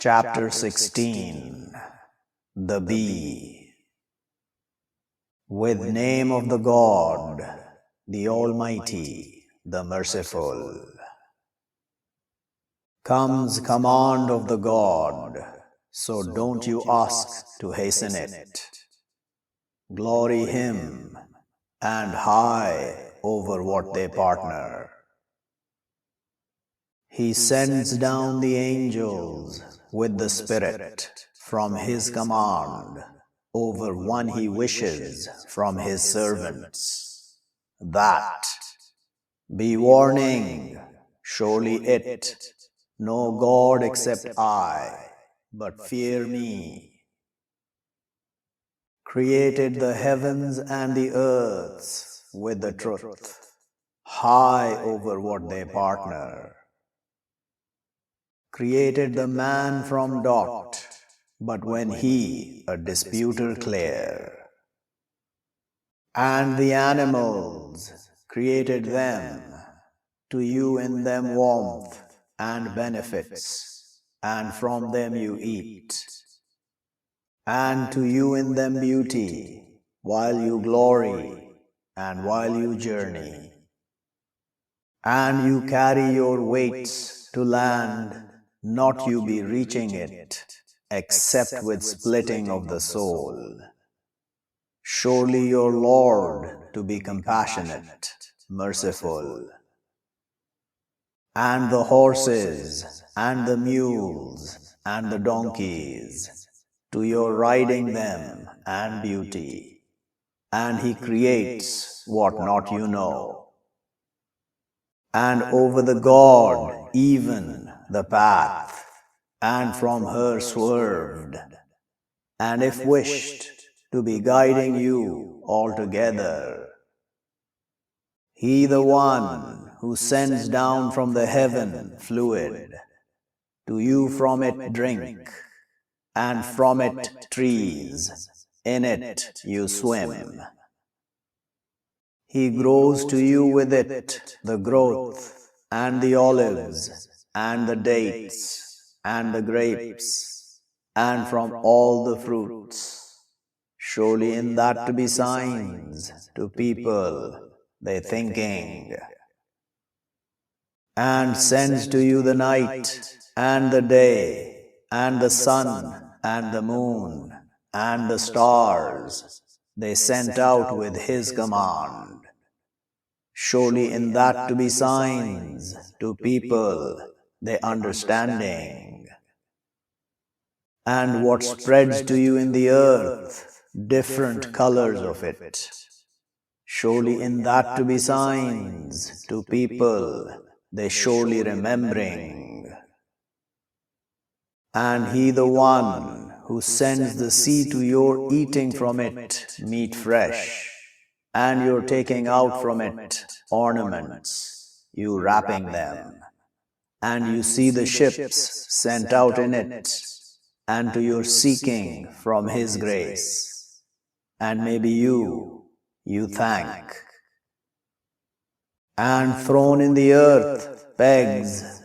Chapter 16 The Bee. With name of the God, the Almighty, the Merciful. Comes command of the God, so don't you ask to hasten it. Glory Him, and high over what they partner. He sends down the angels with the Spirit from His command over one He wishes from His servants. That, be warning, surely it, no God except I, but fear me. Created the heavens and the earths with the truth, high over what they partner. Created the man from dot, but when he a disputer clear. And the animals, created them, to you in them warmth and benefits, and from them you eat. And to you in them beauty, while you glory, and while you journey. And you carry your weights to land, not you be reaching it, except with splitting of the soul. Surely your Lord to be compassionate, merciful. And the horses, and the mules, and the donkeys, to your riding them and beauty. And He creates what not you know. And over the God even the path, and from her swerved, and if wished to be guiding you altogether. He the one who sends down from the heaven fluid, to you from it drink, and from it trees, in it you swim. He grows to you with it the growth, and the olives, and the dates, and the grapes, and from all the fruits. Surely in that to be signs to people, they thinking. And sends to you the night, and the day, and the sun, and the moon, and the stars, they sent out with His command. Surely in that to be signs to people, they understanding. And what spreads to you in the earth, different colors of it. Surely in that to be signs to people, they surely remembering. And He the one who sends the sea to your eating from it meat fresh, and you're taking out from it ornaments, you wrapping them. And you see the ships sent out in it, and to your seeking from His grace. And maybe you thank. And thrown in the earth pegs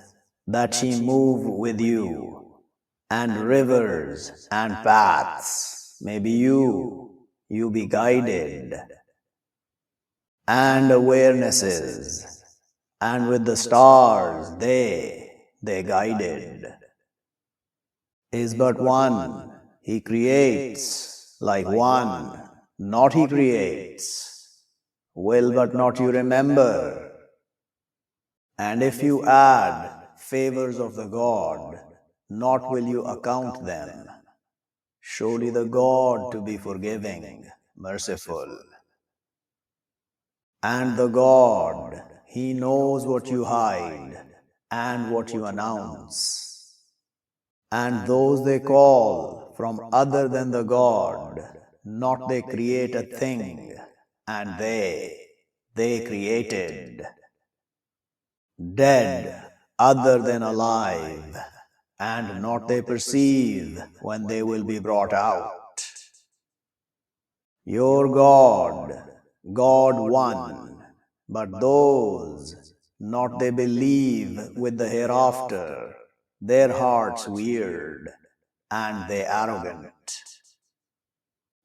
that she move with you, and rivers and paths, maybe you be guided. And awarenesses, and with the stars they guided. Is but one, He creates, like one, not He creates, will but not you remember. And if you add favors of the God, not will you account them. Surely the God to be forgiving, merciful. And the God, He knows what you hide and what you announce. And those they call from other than the God, not they create a thing, and they created. Dead other than alive, and not they perceive when they will be brought out. Your God, God one, but those not they believe with the hereafter, their hearts weird, and they arrogant.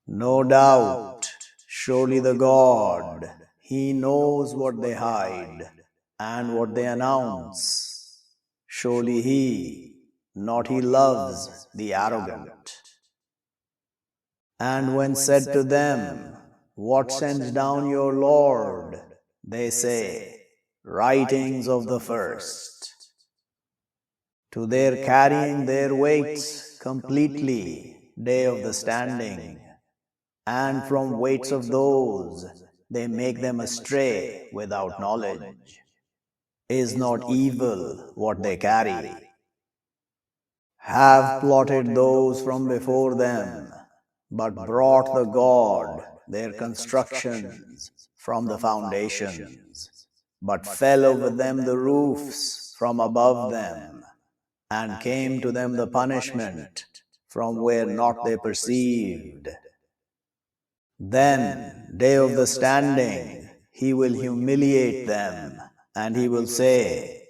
No doubt, surely the God, He knows what they hide and what they announce. Surely He, not He loves the arrogant. And when said to them, "What sends down your Lord?" they say, "Writings of the first." To their carrying their weights completely, day of the standing, and from weights of those they make them astray without knowledge. Is not evil what they carry? Have plotted those from before them, but brought the God their constructions from the foundations, but fell over them the roofs from above them, and came to them the punishment from where not they perceived. Then, day of the standing, He will humiliate them, and He will say,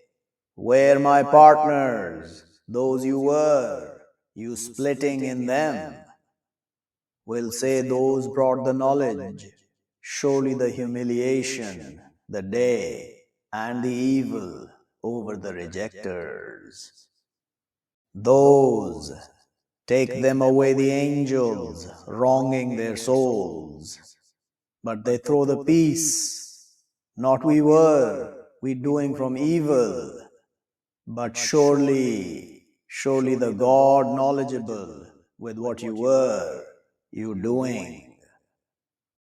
"Where my partners, those you were, you splitting in them?" Will say those brought the knowledge, "Surely the humiliation, the day, and the evil over the rejectors." Those take them away the angels, wronging their souls. But they throw the peace, not we were, we doing from evil, but surely the God knowledgeable with what you were, you doing.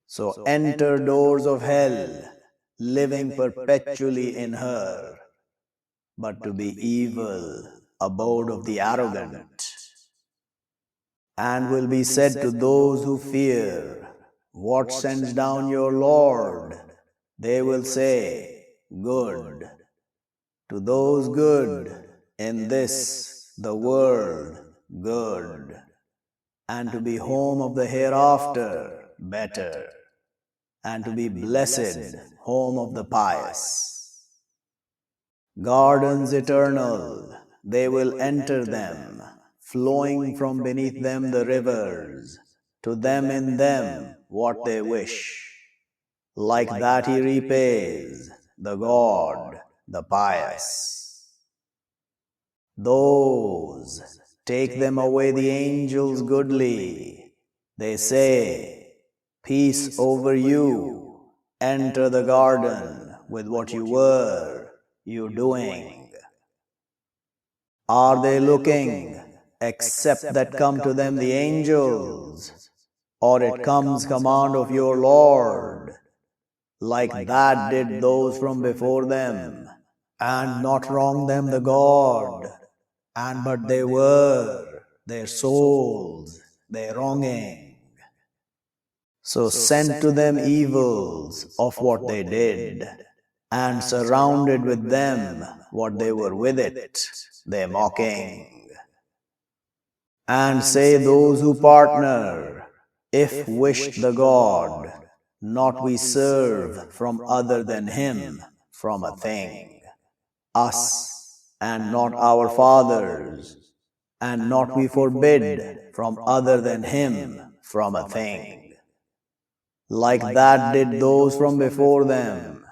So enter doors of hell, living perpetually in her, but to be evil, abode of the arrogant. And will be said to those who fear, "What sends down your Lord?" They will say, "Good." To those good, in this, the world, good. And to be home of the hereafter, better. And to be blessed, home of the pious. Gardens eternal, they will enter them, flowing from beneath them the rivers, to them in them what they wish. Like that He repays, the God, the pious. Those take them away the angels goodly. They say, "Peace over you, enter the garden with what you were, you doing." Are they looking, except that come to them the angels? Or it comes command of your Lord? Like that did those from before them, and not wrong them the God, and but they were, their souls, their wronging. So sent to them evils of what they did, and surrounded with them what they were with it, they mocking. And say those who partner, if wished the God, not we serve from other than Him from a thing, us, and not our fathers, and not we forbid from other than Him from a thing. Like that did those from before them,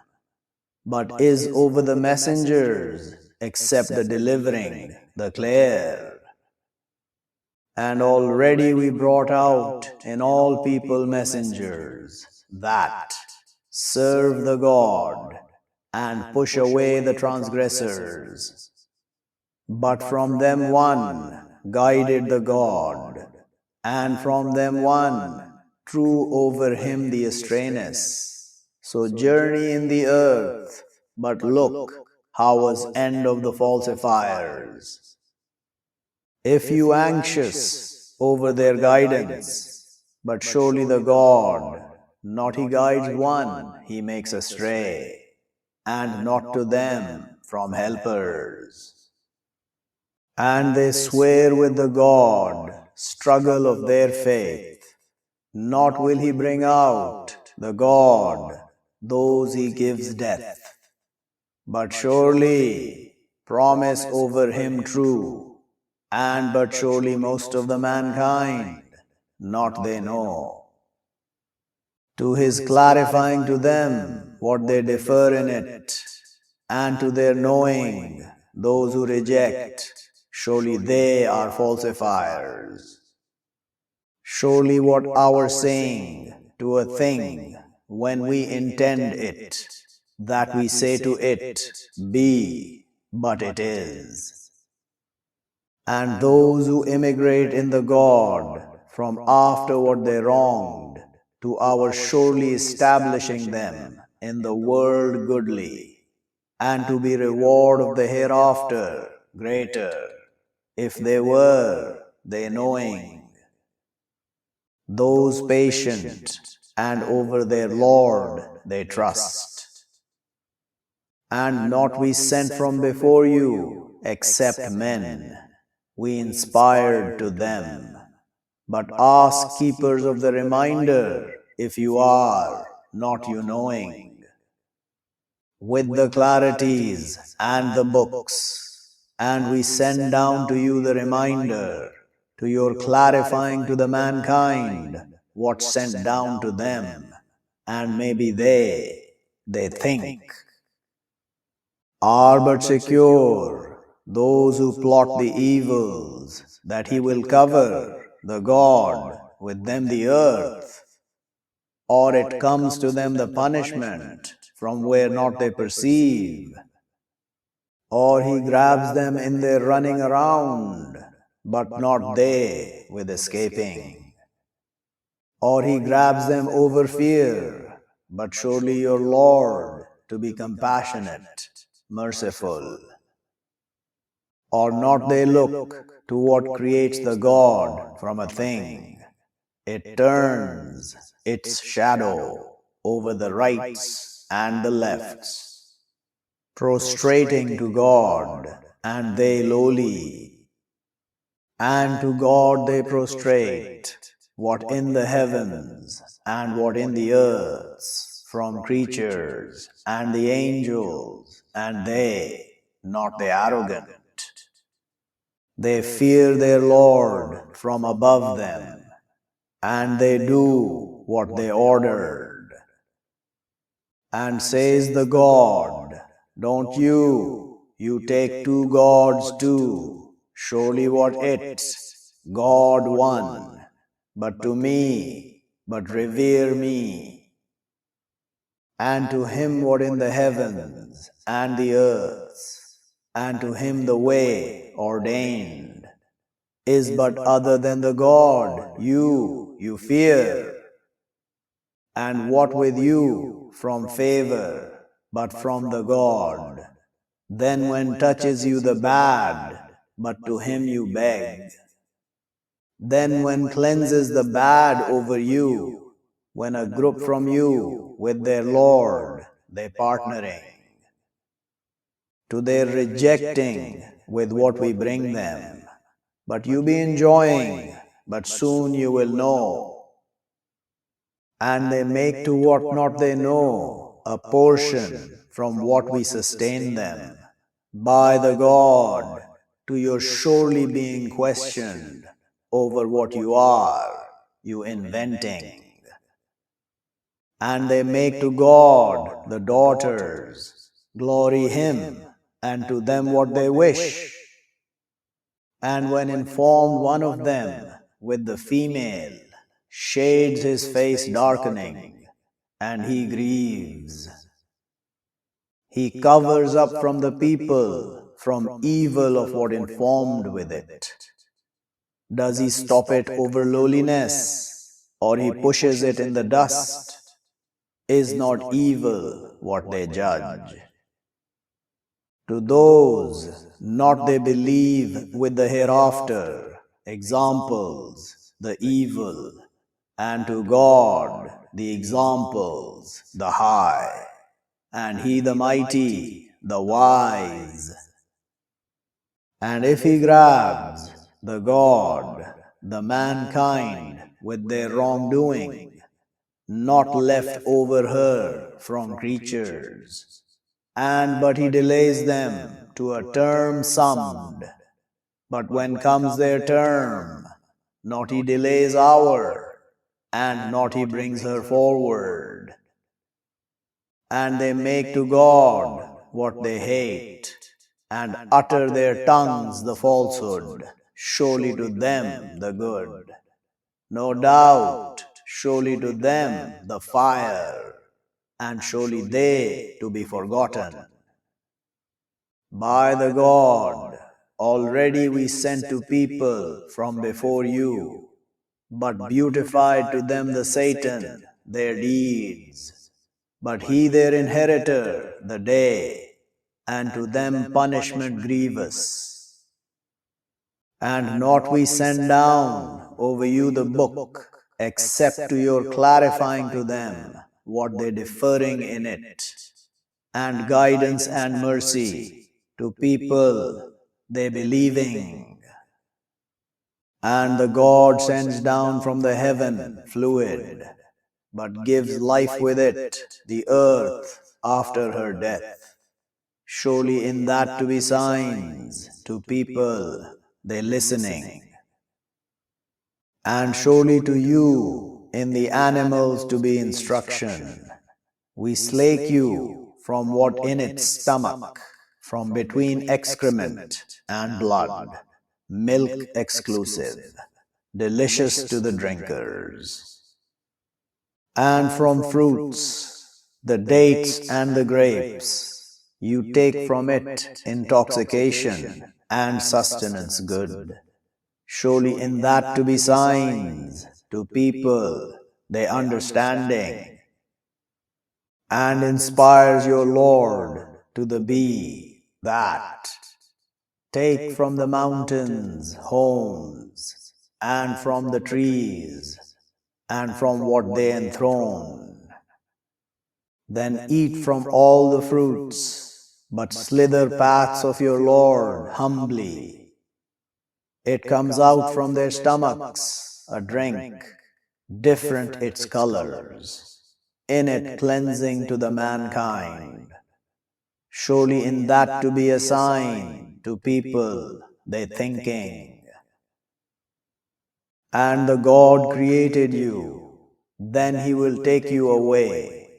but is over the messengers, except the delivering, the clear. And already we brought out in all people messengers that serve the God and push away the transgressors. But from them one guided the God, and from them one drew over him the astrayness. So journey in the earth, but look how was end of the falsifiers. If you anxious over their guidance, but surely the God, not He guides one, He makes astray, and not to them from helpers. And they swear with the God, struggle of their faith, not will He bring out, the God, those He gives death. But surely promise over him true, and but surely most of the mankind, not they know. To his clarifying to them what they differ in it, and to their knowing those who reject, surely they are falsifiers. Surely what our saying to a thing, when we intend it, that we say to it, be, but it is. And those who immigrate in the God from after what they wronged, to our surely establishing them in the world goodly, and to be reward of the hereafter greater, if they were they knowing. Those patient, and over their Lord they trust. And not we sent from before you, except men, we inspired to them. But ask keepers of the reminder, if you are not you knowing. With the clarities and the books, and we send down to you the reminder, to your clarifying to the mankind what sent down to them, and maybe they think, are but secure those who plot the evils, that he will cover, the God, with them the earth, or it comes to them the punishment from where not they perceive, or he grabs them in their running around, but not they with escaping. Or he grabs them over fear, but surely your Lord to be compassionate, merciful. Or not they look to what creates the God from a thing. It turns its shadow over the rights and the lefts, prostrating to God, and they lowly. And to God they prostrate, what in the heavens and what in the earths, from creatures and the angels, and they, not the arrogant. They fear their Lord from above them, and they do what they ordered. And says the God, don't you take two gods too, surely what it's, God one, but to me, but revere me. And to him what in the heavens and the earths, and to him the way ordained, is but other than the God you fear. And what with you from favor, but from the God? Then when touches you the bad, but to him you beg. Then when cleanses the bad over you, when a group from you with their Lord they partnering, to their rejecting with what we bring them. But you be enjoying, but soon you will know. And they make to what not they know a portion from what we sustain them. By the God, to your surely being questioned over what you inventing. And they make to God the daughters, glory him, and to them what they wish. And when informed one of them with the female, shades his face darkening, and he grieves. He covers up from the people, from evil of what informed with it. Does he stop it over lowliness, or he pushes it in the dust? Is not evil what they judge? To those not they believe with the hereafter, examples, the evil, and to God the examples, the high, and he the mighty, the wise. And if he grabs the God, the mankind with their wrongdoing, not left over her from creatures, and but he delays them to a term summed. But when comes their term, not he delays hour, and not he brings her forward. And they make to God what they hate, and utter their tongues the falsehood, surely to them the good. No doubt, surely to them the fire, and surely they to be forgotten. By the God, already we sent to people from before you, but beautified to them the Satan, their deeds. But he their inheritor, the day, and to them punishment grievous. And not we send down over you the book, except to your clarifying to them what they differing in it, and guidance and mercy to people they believing. And the God sends down from the heaven fluid, but gives life with it, the earth after her death. Surely in that to be signs to people they listening. And surely to you in the animals to be instruction. We slake you from what in its stomach, from between excrement and blood, milk exclusive, delicious to the drinkers. And from fruits, the dates and the grapes, you take from it intoxication and sustenance good. Surely in that to be signs to people they understanding, and inspires your Lord to the bee that take from the mountains homes, and from the trees, and from what they enthrone. Then eat from all the fruits, but slither paths of your Lord humbly. It comes out from their stomachs, a drink, different its colors, in it cleansing to the mankind. Surely in that to be a sign to people they thinking. And the God created you, then he will take you away,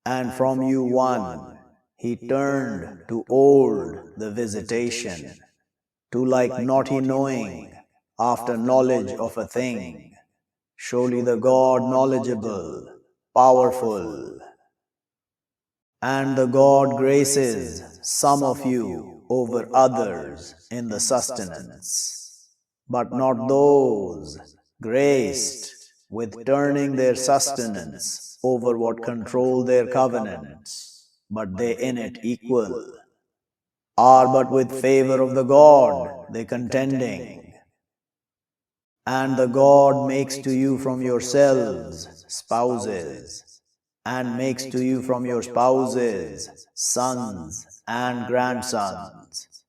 and from you one he turned to old the visitation, to like not he knowing after knowledge of a thing. Surely the God knowledgeable, powerful. And the God graces some of you over others in the sustenance, but not those graced with turning their sustenance over what control their covenants, but they in it equal, are but with favor of the God they contending. And the God makes to you from yourselves spouses, and makes to you from your spouses sons and grandsons,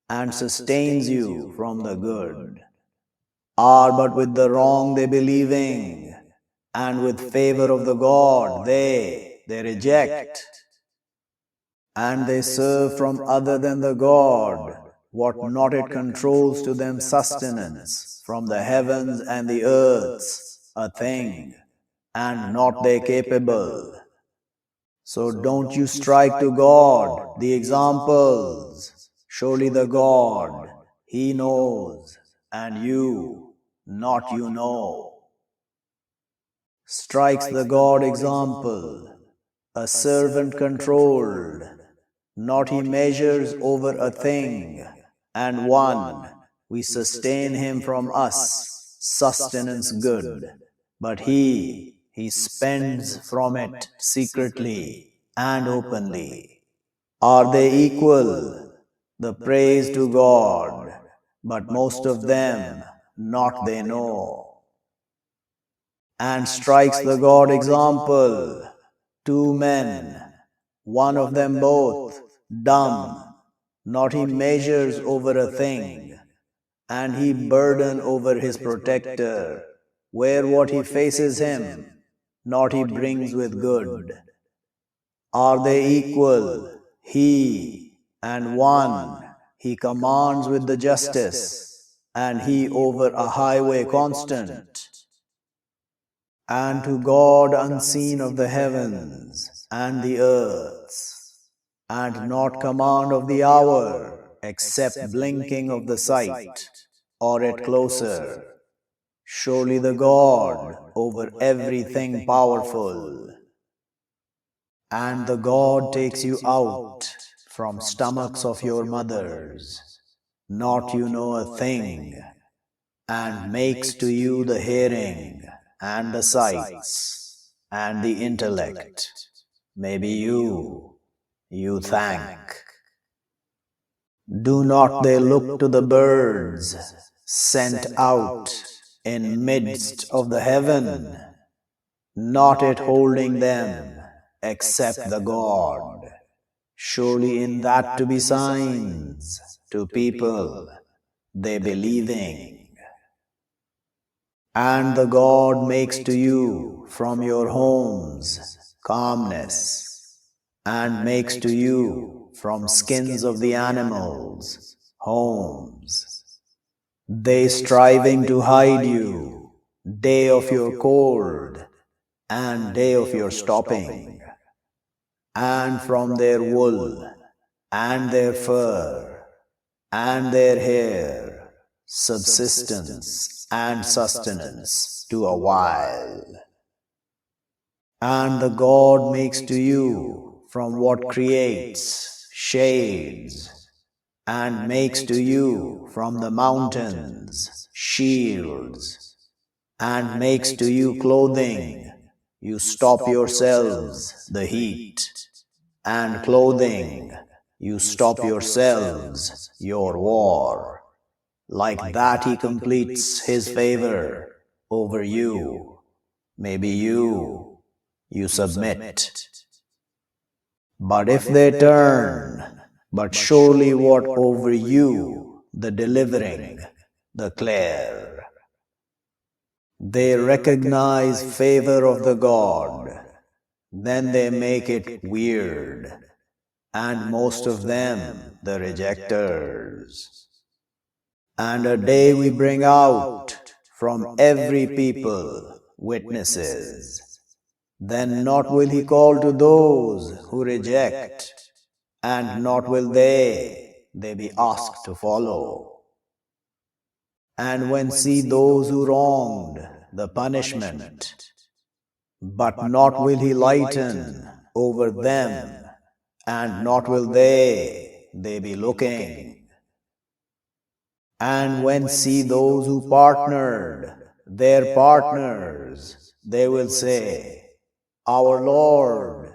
and sustains you from the good, are but with the wrong they believing, and with favor of the God they reject, and they serve from other than the God what not it controls to them sustenance from the heavens and the earths a thing, and not they capable. So don't you strike to God the examples. Surely the God, he knows, and you, not you know. Strikes the God example, a servant controlled, not he measures over a thing, and one, we sustain him from us, sustenance good, but he spends from it secretly and openly. Are they equal? The praise to God, but most of them not they know. And strikes the God example, two men, one of them both dumb, not he measures over a thing, and he burden over his protector, where what he faces him, not he brings with good. Are they equal? He and one he commands with the justice, and he over a highway constant. And to God unseen of the heavens and the earths, and not command of the hour, except blinking of the sight, or it closer. Surely the God over everything powerful. And the God takes you out from stomachs of your mothers, not you know a thing, and makes to you the hearing, and the sights, and the intellect. Maybe you thank. Do not they look to the birds, sent out in midst of the heaven, not it holding them, except the God? Surely in that to be signs to people, they believing. And the God makes to you from your homes calmness, and makes to you from skins of the animals homes. They striving to hide you, day of your cold, and day of your stopping, and from their wool, and their fur, and their hair, subsistence and sustenance to a while. And the God makes to you from what creates shades, and makes to you from the mountains shields, and makes to you clothing. You stop yourselves the heat, and clothing. You stop yourselves your war. Like that he completes his favor over you. Maybe you submit. But if they turn, but surely what over you, the delivering, the clear. They recognize favor of the God, then they make it weird, and most of them the rejectors. And a day we bring out from every people witnesses. Then not will he call to those who reject, and not will they be asked to follow. And when see those who wronged the punishment, but not will he lighten over them, and not will they be looking. And when see those who partnered their partners, they will say, Our Lord,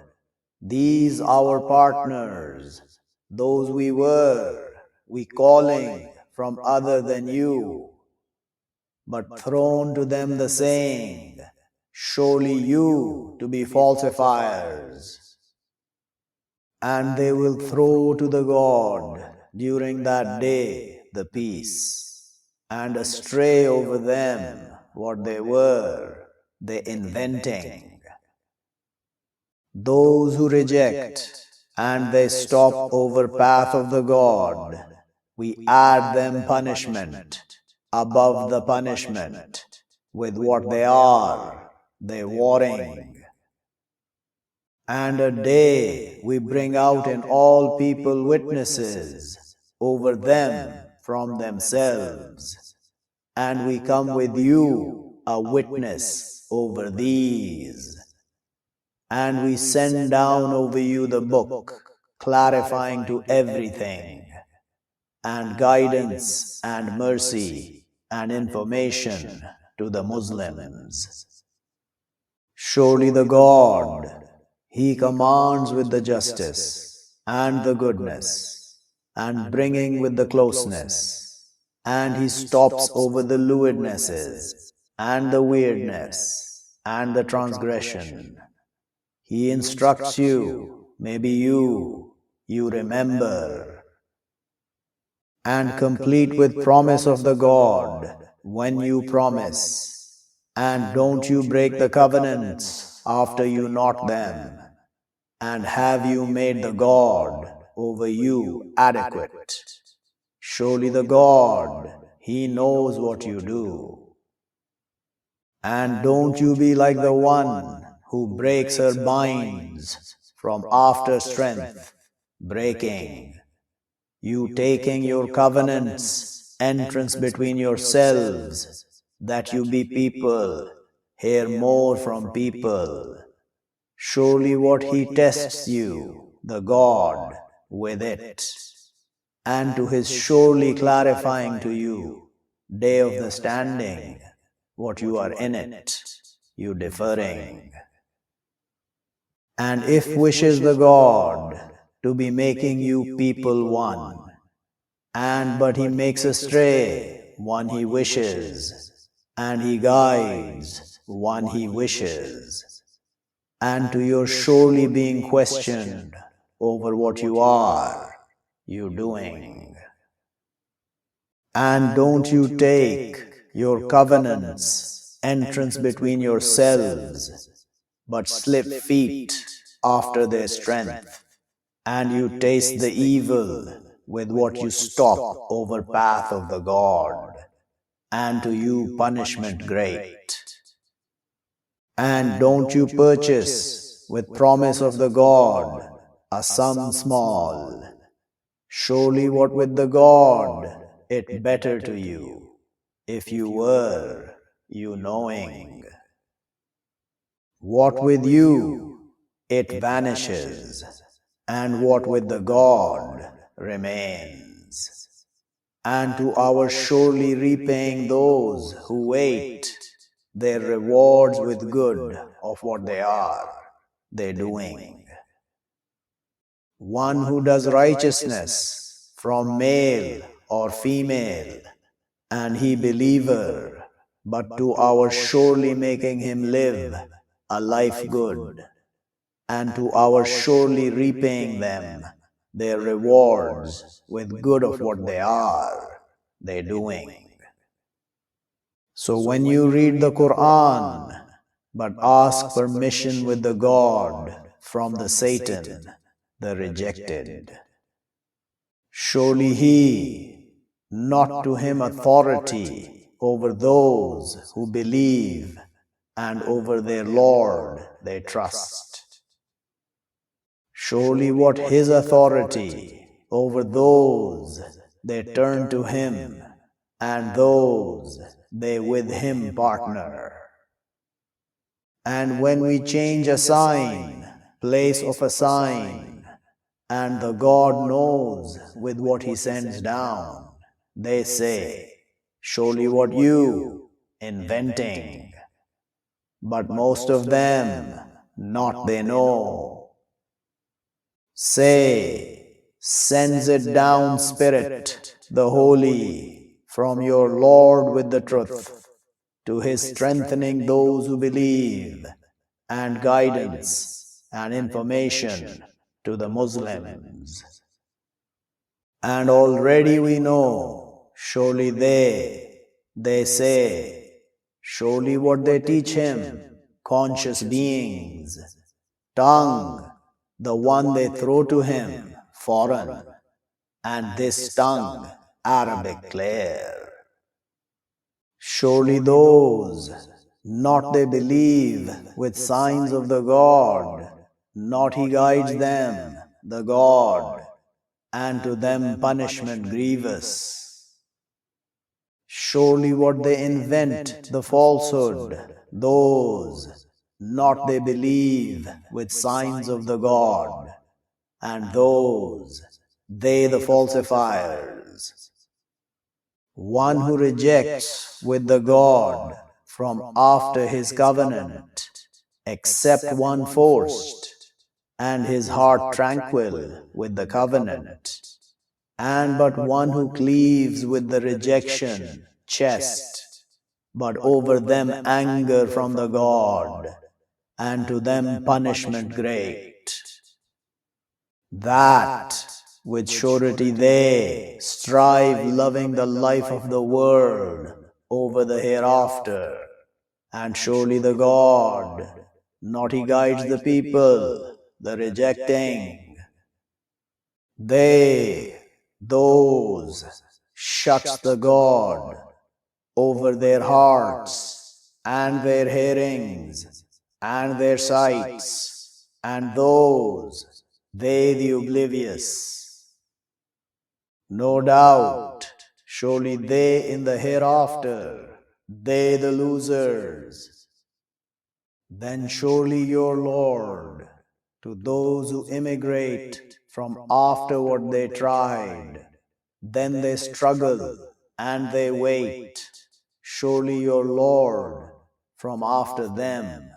these our partners, those we calling from other than you. But thrown to them the saying, surely you to be falsifiers. And they will throw to the God during that day the peace, and astray over them what they inventing. Those who reject, and they stop over path of the God, we add them punishment above the punishment, with what they warring. And a day we bring out in all people witnesses over them from themselves, and we come with you a witness over these. And we send down over you the book, clarifying to everything, and guidance and mercy and information to the Muslims. Surely the God, He commands with the justice and the goodness, and bringing with the closeness, and He stops over the lewdnesses and the weirdness and the transgression. He instructs you, maybe you remember, and complete with promise of the God when you promise, and don't you break the covenants after you knot them, and have you made the God over you adequate. Surely the God, He knows what you do. And don't you be like the one who breaks her binds from after strength, breaking. You taking your covenants, entrance between yourselves, that you be people, hear more from people. Surely what He tests you, the God, with it, and to His surely clarifying to you, day of the standing, what you are in it, you differing. And if wishes the God to be making you people one, and but He makes astray one He wishes, and He guides one He wishes, and to your surely being questioned over what you doing. And don't you take your covenants, entrance between yourselves, but slip feet after their strength, and you taste the evil with what you stop over path of the God, and to you punishment great. And don't you purchase with promise of the God a sum small. Surely what with the God it better to you, if you were you knowing. What with you it vanishes, and what with the God remains. And to our surely repaying those who wait their rewards with good of what they doing. One who does righteousness from male or female, and he believer, but to our surely making him live a life good, and to our surely repaying them their rewards with good of what they doing. So when you read the Quran, but ask permission with the God from the Satan, the rejected. Surely He, not to Him authority over those who believe, and over their Lord they trust. Surely what His authority over those they turn to Him, and those they with Him partner. And when we change a sign, place of a sign, and the God knows with what He sends down, they say, surely what you inventing. But most of them not they know. Say, sends it down Spirit, the Holy, from your Lord with the truth, to His strengthening those who believe, and guidance and information to the Muslims. And already we know, surely they say, surely what they teach him, conscious beings, tongue, the one they throw to him, foreign, and this tongue, Arabic clear. Surely those, not they believe with signs of the God, not He guides them, the God, and to them punishment grievous. Surely what they invent, the falsehood, those, not they believe with signs of the God, and those, they the falsifiers. One who rejects with the God from after his covenant, except one forced, and his heart tranquil with the covenant, and but one who cleaves with the rejection, chest, but over them anger from the God, and to them punishment great. That with surety they strive loving the life of the world over the hereafter, and surely the God, not He guides the people, the rejecting. those, shuts the God over their hearts and their hearings and their sights, and those, they the oblivious. No doubt, surely they in the hereafter, they the losers. Then surely your Lord, to those who immigrate from after what they tried, then they struggle and they wait, surely your Lord, from after them,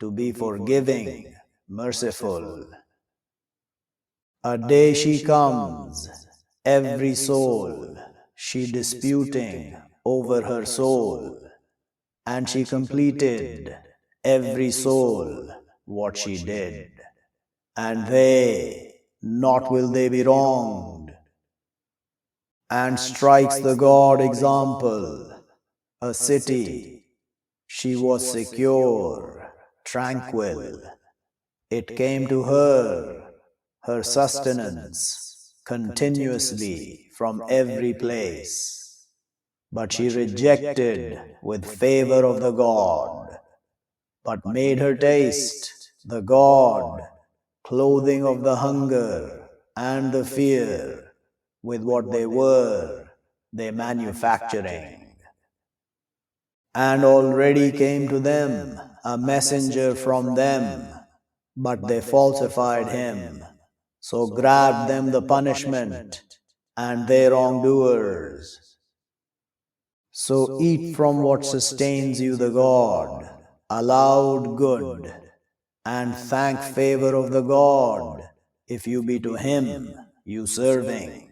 to be forgiving, merciful. A day she comes, every soul, she disputing over her soul, and she completed, every soul, what she did. And they, not will they be wronged, and strikes the God example, a city, she was secure, tranquil. It came to her sustenance, continuously from every place. But she rejected with favor of the God, but made her taste the God, clothing of the hunger and the fear, with what they were, they manufacturing. And already came to them a messenger from them, but they falsified him, so grabbed them the punishment, and they wrongdoers. So eat from what sustains you the God, allowed good, and thank favor of the God, if you be to him you serving.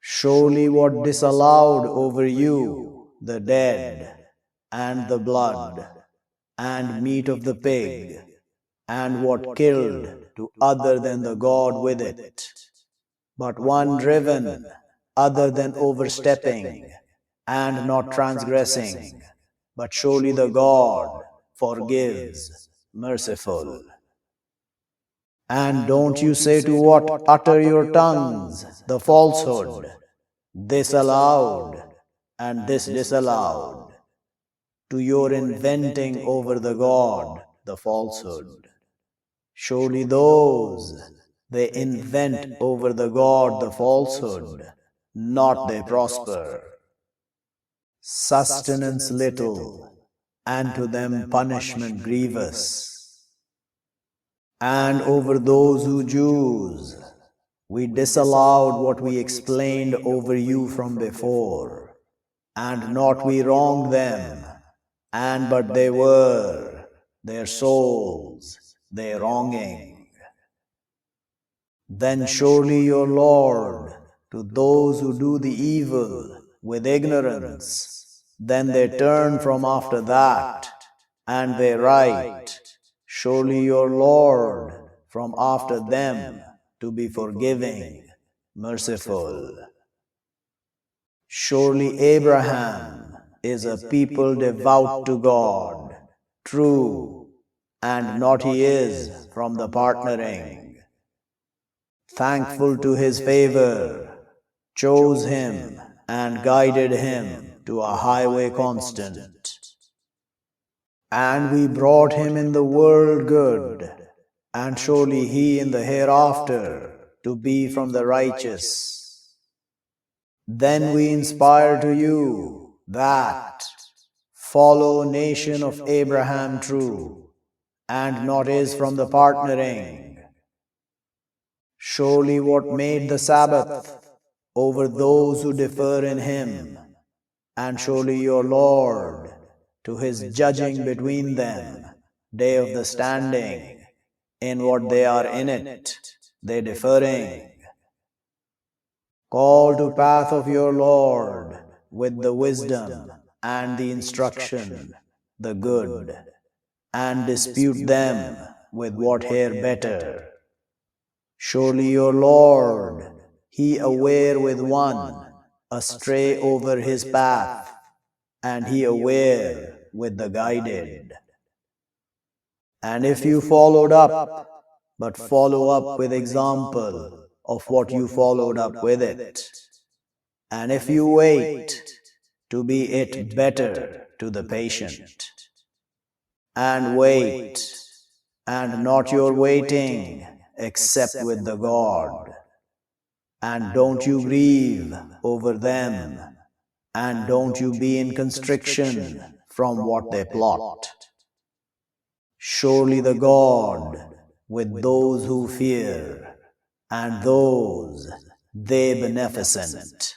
Surely what disallowed over you, the dead, and the blood, and meat of the pig, and what killed to other than the God with it, but one driven, other than overstepping, and not transgressing, but surely the God forgives, merciful. And don't you say to what utter your tongues the falsehood, this allowed, and this disallowed, to your inventing over the God the falsehood. Surely those, they invent over the God the falsehood, not they prosper. Sustenance little, and to them punishment grievous. And over those who Jews, we disallowed what we explained over you from before, and not we wronged them, and but they were, their souls, their wronging. Then surely your Lord, to those who do the evil with ignorance, then they turn from after that, and they right, surely your Lord, from after them, to be forgiving, merciful. Surely Abraham is a people devout to God, true, and not he is from the partnering. Thankful to his favor, chose him and guided him to a highway constant. And we brought him in the world good, and surely he in the hereafter to be from the righteous. Then we inspire to you that, follow nation of Abraham true, and not is from the partnering. Surely what made the Sabbath over those who differ in him, and surely your Lord, to his judging between them, day of the standing, in what they are in it, they differing. Call to path of your Lord, with the wisdom and the instruction, the good, and dispute them with what here better. Surely your Lord, he aware with one, astray over his path, and he aware with the guided. And if you followed up, but follow up with example, of what you followed up with it. And if you wait to be it better to the patient, and wait, and not your waiting, except with the God, and don't you grieve over them, and don't you be in constriction from what they plot. Surely the God with those who fear, and those they beneficent.